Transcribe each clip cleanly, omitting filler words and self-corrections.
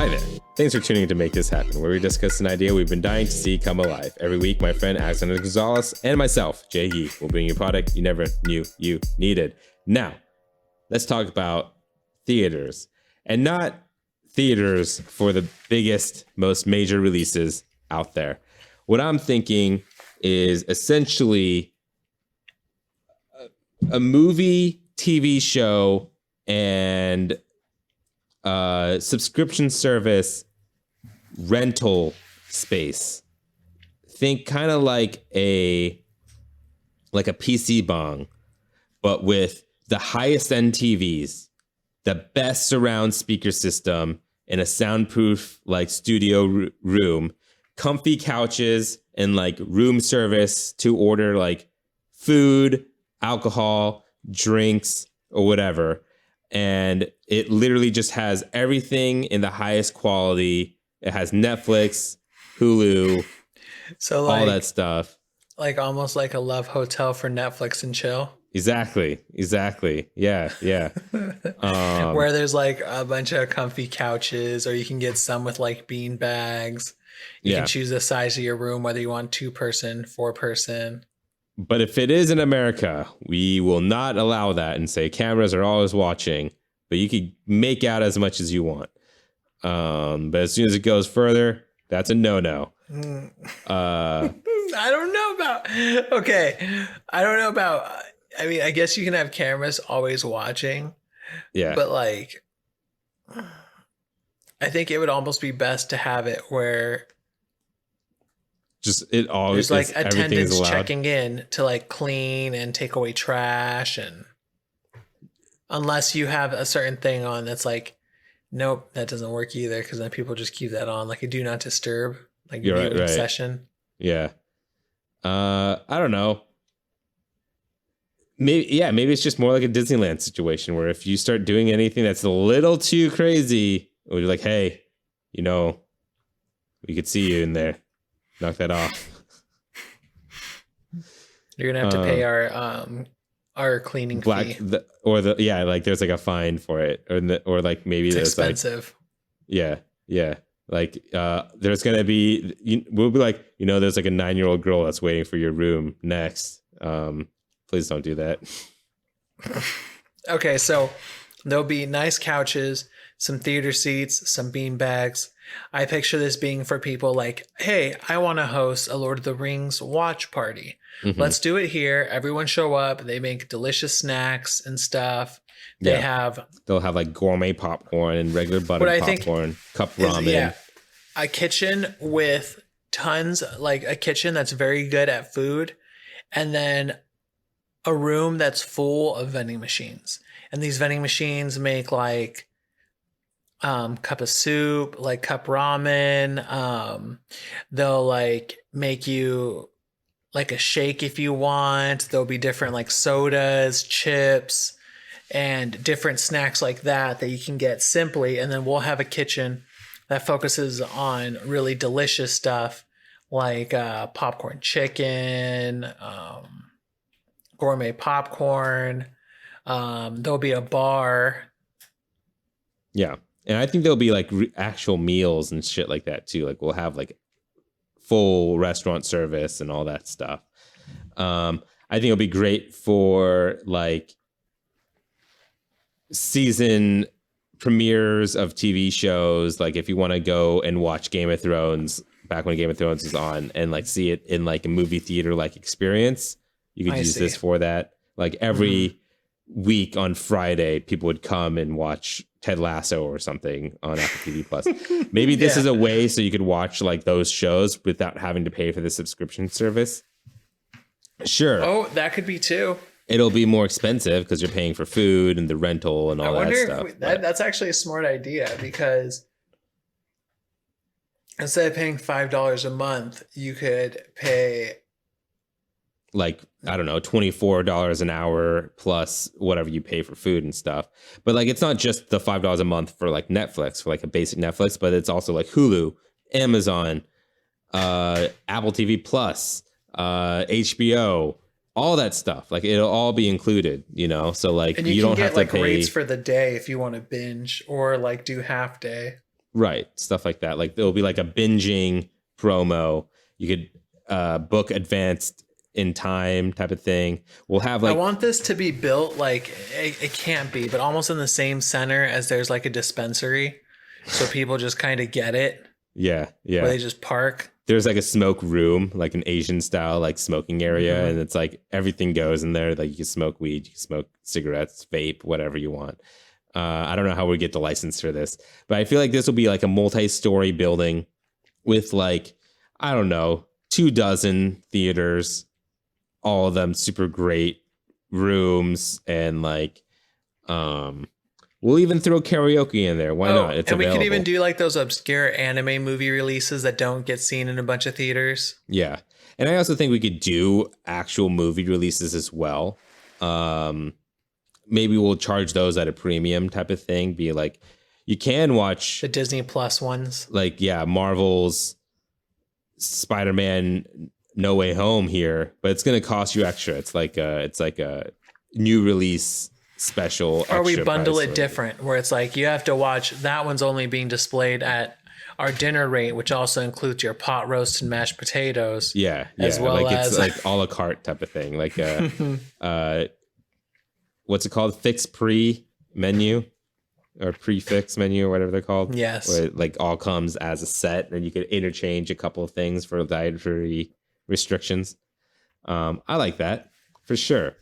Hi there. Thanks for tuning in to Make This Happen, where we discuss an idea we've been dying to see come alive. Every week, my friend Alexander Gonzalez and myself, Jay Yee, will bring you a product you never knew you needed. Now, let's talk about theaters. And not theaters for the biggest, most major releases out there. What I'm thinking is essentially a movie, TV show, and subscription service rental space. Think kind of like a PC bong, but with the highest end TVs, the best surround speaker system, in a soundproof like studio room, comfy couches, and like room service to order like food, alcohol, drinks, or whatever. And it literally just has everything in the highest quality. It has Netflix, Hulu, so all that stuff. Like almost like a love hotel for Netflix and chill. Exactly. Yeah. Where there's like a bunch of comfy couches, or you can get some with like bean bags. You can choose the size of your room, whether you want 2-person, 4-person. But if it is in America, we will not allow that and say cameras are always watching, but you can make out as much as you want. But as soon as it goes further, that's a no-no. I don't know about, I mean, I guess you can have cameras always watching. Yeah. But like, I think it would almost be best to have it where just it always there's like attendants checking in to like clean and take away trash, and unless you have a certain thing on that's like, nope, that doesn't work either, because then people just keep that on like a do not disturb, like you're right. session. Yeah. I don't know. Maybe it's just more like a Disneyland situation where if you start doing anything that's a little too crazy, we're like, hey, we could see you in there. Knock that off. You're gonna have to pay our cleaning fee. There's like a fine for it, or like maybe it's there's expensive. Like, yeah. Like there's gonna be, we'll be like, there's like a 9-year-old girl that's waiting for your room next. Please don't do that. Okay, so there'll be nice couches, some theater seats, some bean bags. I picture this being for people like, hey, I want to host a Lord of the Rings watch party. Mm-hmm. Let's do it here. Everyone show up. They make delicious snacks and stuff. They'll have like gourmet popcorn and regular buttered popcorn, cup ramen. A kitchen with tons, like a kitchen that's very good at food, and then a room that's full of vending machines. And these vending machines make like cup of soup, like cup ramen. They'll like make you like a shake if you want. There'll be different like sodas, chips, and different snacks like that you can get simply. And then we'll have a kitchen that focuses on really delicious stuff like popcorn chicken, gourmet popcorn. There'll be a bar. Yeah. And I think there'll be like actual meals and shit like that too. Like we'll have like full restaurant service and all that stuff. I think it'll be great for like season premieres of TV shows. Like if you want to go and watch Game of Thrones back when Game of Thrones was on and like see it in like a movie theater like experience, you could use this for that. Like every week on Friday, people would come and watch Ted Lasso or something on Apple TV Plus. Maybe this is a way so you could watch like those shows without having to pay for the subscription service. Sure. Oh, that could be too. It'll be more expensive because you're paying for food and the rental and all that stuff. That's actually a smart idea, because instead of paying $5 a month, you could pay like, I don't know, $24 an hour plus whatever you pay for food and stuff. But like, it's not just the $5 a month for like Netflix, for like a basic Netflix, but it's also like Hulu, Amazon, Apple TV Plus, HBO, all that stuff. Like it'll all be included, so like and you don't have to pay rates for the day if you want to binge or like do half day. Right. Stuff like that. Like there'll be like a binging promo. You could book advanced in time type of thing. We'll have I like, want this to be built like it can't be, but almost in the same center as there's like a dispensary. So people just kind of get it yeah. where they just park. There's like a smoke room, like an Asian style, like smoking area. And it's like everything goes in there. Like you can smoke weed, you can smoke cigarettes, vape, whatever you want. I don't know how we get the license for this, but I feel like this will be like a multi-story building with like, I don't know, 24 theaters, all of them super great rooms, and like we'll even throw karaoke in there. Why not? It's and we available. could even do like those obscure anime movie releases that don't get seen in a bunch of theaters. Yeah. And I also think we could do actual movie releases as well. Maybe we'll charge those at a premium type of thing. Be like, you can watch The Disney Plus ones. like, yeah, Marvel's Spider-Man No Way Home here, but it's going to cost you extra. It's like a new release special. Or we extra bundle price it for different, where it's like you have to watch that one's only being displayed at our dinner rate, which also includes your pot roast and mashed potatoes. Yeah, as well like as it's like a la carte type of thing. Like what's it called? Fixed pre menu or prefix menu or whatever they're called. Yes. Where it like all comes as a set, and you could interchange a couple of things for dietary restrictions. I like that for sure.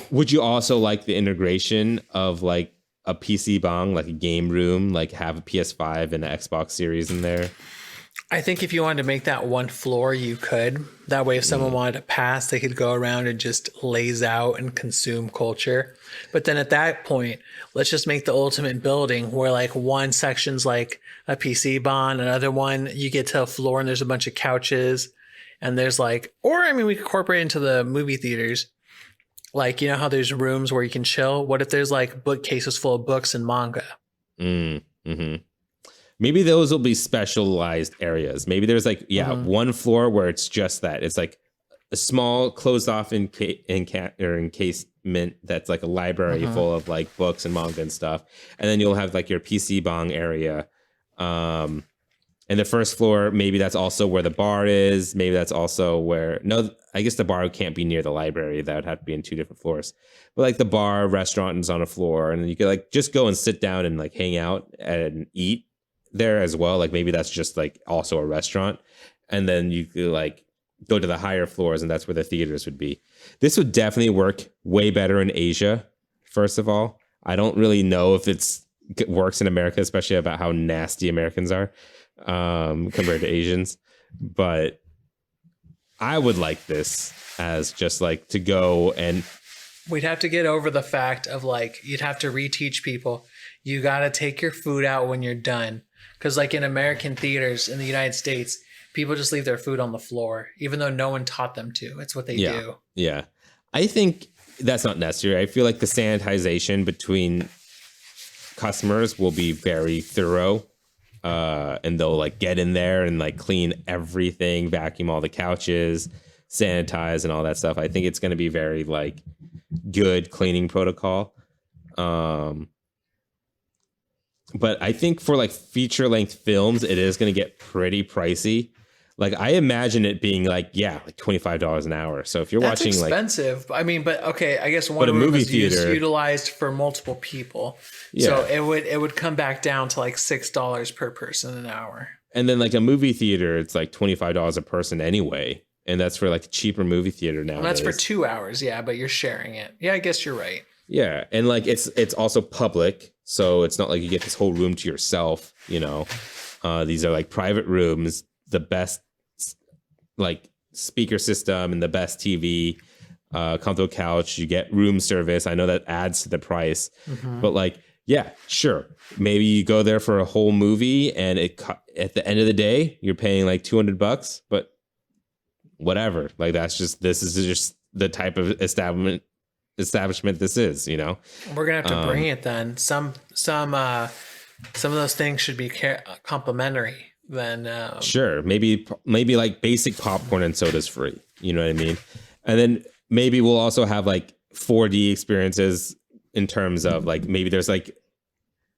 Would you also like the integration of like a PC bong, like a game room, like have a PS5 and an Xbox Series in there? I think if you wanted to make that one floor, you could. That way, if someone wanted to pass, they could go around and just laze out and consume culture. But then at that point, let's just make the ultimate building where like one section's like a PC bond, another one you get to a floor and there's a bunch of couches, and there's like, or I mean, we could incorporate into the movie theaters. Like, you know how there's rooms where you can chill? What if there's like bookcases full of books and manga? Mm-hmm. Maybe those will be specialized areas. Maybe there's like, one floor where it's just that. It's like a small closed off encasement that's like a library full of like books and manga and stuff. And then you'll have like your PC bong area. And the first floor, maybe that's also where the bar is. Maybe that's also where, no, I guess the bar can't be near the library. That would have to be in two different floors. But like the bar, restaurant is on a floor. And then you could like just go and sit down and like hang out and eat there as well. Like maybe that's just like also a restaurant. And then you could like go to the higher floors, and that's where the theaters would be. This would definitely work way better in Asia. First of all, I don't really know if it works in America, especially about how nasty Americans are compared to Asians. But I would like this as just like to go, and we'd have to get over the fact of like, you'd have to reteach people, you got to take your food out when you're done. Because like in American theaters in the United States, people just leave their food on the floor, even though no one taught them to. It's what they do. Yeah. I think that's not necessary. I feel like the sanitization between customers will be very thorough. And they'll like get in there and like clean everything, vacuum all the couches, sanitize and all that stuff. I think it's going to be very like good cleaning protocol. But I think for like feature length films, it is going to get pretty pricey. Like I imagine it being like, like $25 an hour. So if you're That's watching expensive. I mean, but okay, I guess one a room movie is theater utilized for multiple people. Yeah. So it would come back down to like $6 per person an hour. And then like a movie theater, it's like $25 a person anyway. And that's for like a cheaper movie theater now. And that's for 2 hours, but you're sharing it. Yeah, I guess you're right. Yeah, and like it's also public, so it's not like you get this whole room to yourself. You know, these are like private rooms, the best like speaker system and the best TV, comfortable couch. You get room service. I know that adds to the price, but like, yeah, sure. Maybe you go there for a whole movie, and at the end of the day, you're paying like $200, but whatever. Like this is just the type of establishment this is, you know. We're gonna have to bring it then. Some of those things should be complimentary then. Sure, maybe like basic popcorn and soda's free, you know what I mean. And then maybe we'll also have like 4D experiences in terms of like maybe there's like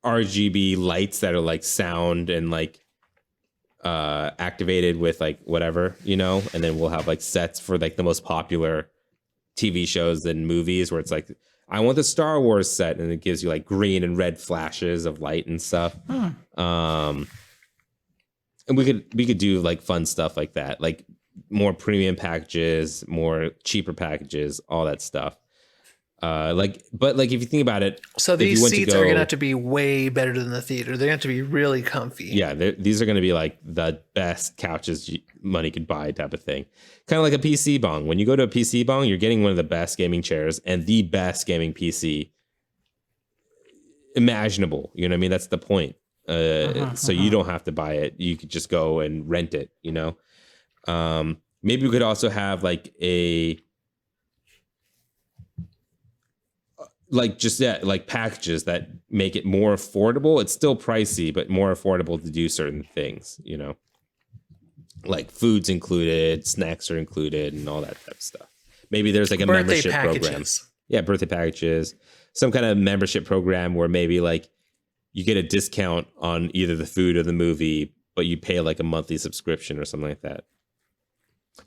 RGB lights that are like sound and like activated with like whatever, you know, and then we'll have like sets for like the most popular TV shows and movies where it's like, I want the Star Wars set, and it gives you like green and red flashes of light and stuff. And we could do like fun stuff like that, like more premium packages, more cheaper packages, all that stuff. But if you think about it, so these seats are gonna have to be way better than the theater. They're gonna have to be really comfy. Yeah, these are gonna be like the best couches money could buy type of thing. Kind of like a PC bong. When you go to a PC bong, you're getting one of the best gaming chairs and the best gaming PC imaginable. You know what I mean? That's the point. So you don't have to buy it. You could just go and rent it, you know? Maybe we could also have like packages that make it more affordable. It's still pricey, but more affordable to do certain things, you know? Like food's included, snacks are included, and all that type of stuff. Maybe there's like a membership program. Yeah, birthday packages. Some kind of membership program where maybe like you get a discount on either the food or the movie, but you pay like a monthly subscription or something like that.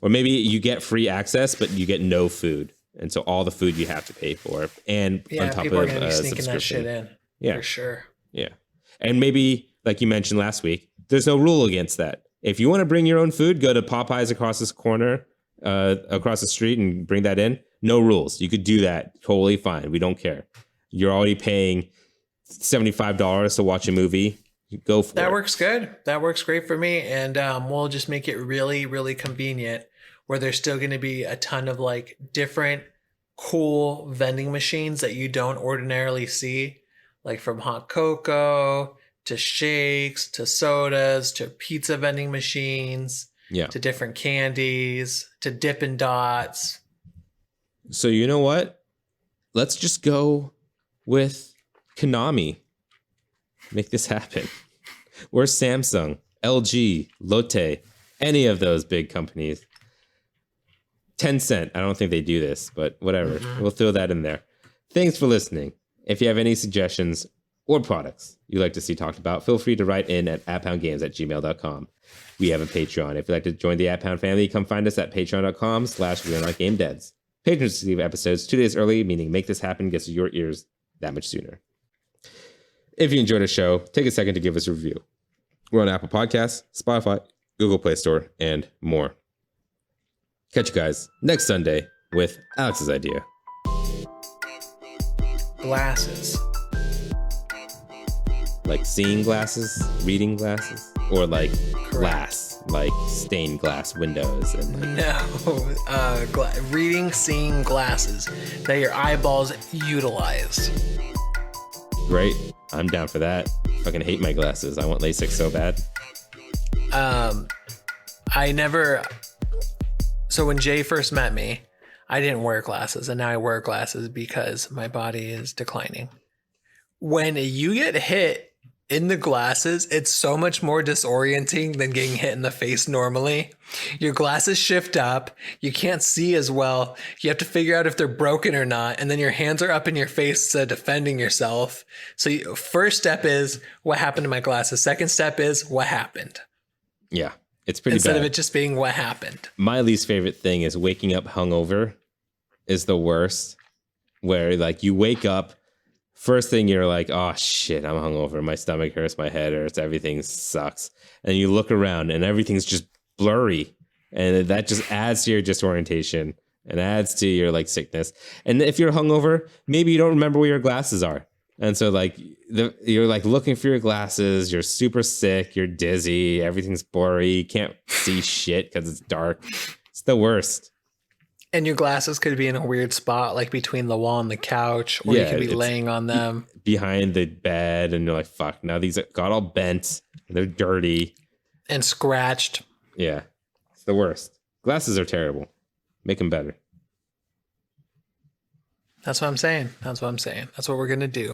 Or maybe you get free access, but you get no food. And so all the food you have to pay for. And on top people of are gonna be sneaking that subscription. shit in. Yeah. For sure. Yeah. And maybe, like you mentioned last week, there's no rule against that. If you want to bring your own food, go to Popeyes across this corner, across the street, and bring that in. No rules. You could do that. Totally fine. We don't care. You're already paying $75 to watch a movie. Go for it. That works good. That works great for me. And we'll just make it really, really convenient where there's still going to be a ton of like different cool vending machines that you don't ordinarily see, like from hot cocoa to shakes to sodas to pizza vending machines, to different candies to Dippin' Dots. So you know what? Let's just go with Konami. Make this happen. Or Samsung, LG, Lotte, any of those big companies. Tencent, I don't think they do this, but whatever. We'll throw that in there. Thanks for listening. If you have any suggestions or products you'd like to see talked about, feel free to write in at @poundgames@gmail.com. We have a Patreon. If you'd like to join the @Pound family, come find us at patreon.com/wearenotgamedeads. Patrons receive episodes 2 days early, meaning Make This Happen gets to your ears that much sooner. If you enjoyed the show, take a second to give us a review. We're on Apple Podcasts, Spotify, Google Play Store, and more. Catch you guys next Sunday with Alex's idea. Glasses. Like seeing glasses, reading glasses, or like glass, like stained glass windows and like No, reading, seeing glasses that your eyeballs utilize. Great. I'm down for that. Fucking hate my glasses. I want LASIK so bad. So when Jay first met me, I didn't wear glasses, and now I wear glasses because my body is declining. When you get hit in the glasses, it's so much more disorienting than getting hit in the face normally. Your glasses shift up. You can't see as well. You have to figure out if they're broken or not. And then your hands are up in your face defending yourself. So first step is, what happened to my glasses? Second step is, what happened? Yeah, it's pretty Instead bad. of it just being what happened. My least favorite thing is waking up hungover is the worst. Where like you wake up, first thing you're like, oh shit, I'm hungover. My stomach hurts, my head hurts, everything sucks. And you look around and everything's just blurry. And that just adds to your disorientation and adds to your like sickness. And if you're hungover, maybe you don't remember where your glasses are. And so like you're like looking for your glasses, you're super sick, you're dizzy, everything's blurry, you can't see shit because it's dark. It's the worst. And your glasses could be in a weird spot, like between the wall and the couch, or you could be laying on them. Behind the bed, and you're like, fuck, now these got all bent, they're dirty. And scratched. Yeah, it's the worst. Glasses are terrible. Make them better. That's what I'm saying. That's what we're going to do.